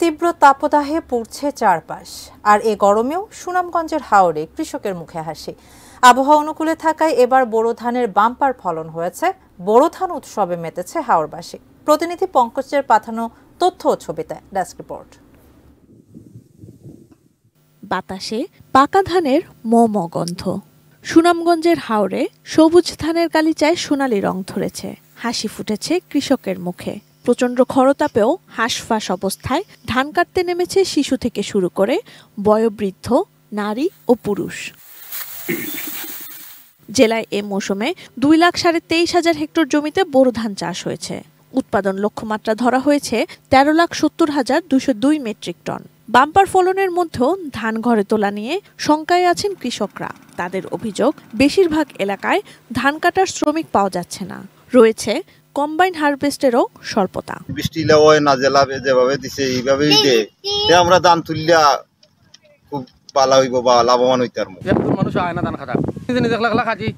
তীব্র তাপদাহে পুড়ছে চারপাশ, আর এ গরমেও সুনামগঞ্জের হাওরে কৃষকের মুখে হাসি। আবহাওয়া অনুকূলে থাকায় এবার বোরো ধানের বাম্পার ফলন হয়েছে। বোরো ধান উৎসবে মেতেছে হাওরবাসী। প্রতিনিধি পঙ্কজের পাঠানো তথ্য ও ছবিতে ডেস্ক রিপোর্ট। বাতাসে পাকা ধানের ম গন্ধ। সুনামগঞ্জের হাওরে সবুজ ধানের গালিচায় সোনালি রং ধরেছে। হাসি ফুটেছে কৃষকের মুখে। প্রচণ্ড খরতাপেও হাঁসফাঁস অবস্থায় ধান কাটতে নেমেছে শিশু থেকে শুরু করে বয়োবৃদ্ধ, নারী ও পুরুষ। জেলায় এ মৌসুমে 2,23,000 হেক্টর জমিতে বোরো ধান চাষ হয়েছে। উৎপাদন লক্ষ্যমাত্রা ধরা হয়েছে 13,70,202 মেট্রিক টন। বাম্পার ফলনের মধ্যেও ধান ঘরে তোলা নিয়ে শঙ্কায় আছেন কৃষকরা। তাদের অভিযোগ, বেশিরভাগ এলাকায় ধান কাটার শ্রমিক পাওয়া যাচ্ছে না। রয়েছে কম্বাইন হারভেস্টেরও স্বল্পতা। বৃষ্টি না জেলাবে যেভাবে দিছে এইভাবেই দে আমরা ধান তুললা খুব ভালো হইব বা লাভবান হইতে পারবো। মানুষ আয় না ধান খাটা নিজে খাজি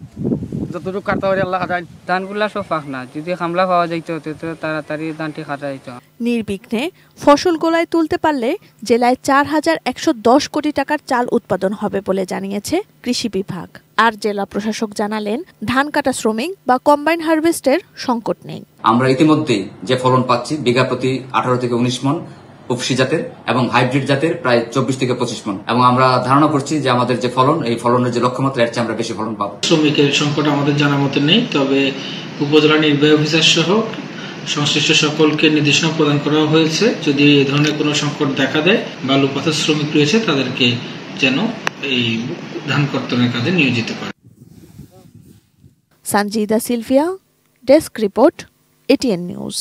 যতটুকু কাটতে পারি আল্লাহ খাটাই। ধানগুলা সব পাক না, যদি খামলা পাওয়া যাইতো তো তাড়াতাড়ি ধানটি খাটা যাইতো। নির্বিঘ্নে ফসল গোলায় তুলতে পারলে জেলায় 4,110 কোটি টাকার চাল উৎপাদন হবে বলে জানিয়েছে কৃষি বিভাগ। আর জেলা প্রশাসক জানালেন, ধান কাটা শ্রমিক বা কম্বাইন হারভেস্টের সংকট নেই। আমরা ইতিমধ্যে যে ফলন পাচ্ছি বিঘা প্রতি 18 থেকে 19 মন উপসি জাতের এবং হাইব্রিড জাতের প্রায় 24 থেকে 25 মন, এবং আমরা ধারণা করছি যে আমাদের যে ফলন, এই ফলনের যে লক্ষ্যমাত্রা এর চেয়ে আমরা বেশি ফলন পাবো। শ্রমিকের সংকট আমাদের জানা মতে নেই, তবে উপজেলা নির্বাহী অফিসার সহ সংশ্লিষ্ট সকলকে নির্দেশনা প্রদান করা হয়েছে, যদি এই ধরনের কোনো সংকট দেখা দেয় বা লোকপাথর শ্রমিক রয়েছে তাদেরকে যেন এই ধান কর্তনের কাজে নিয়োজিত করে। Sanjida Sylvia, desk report, ATN news.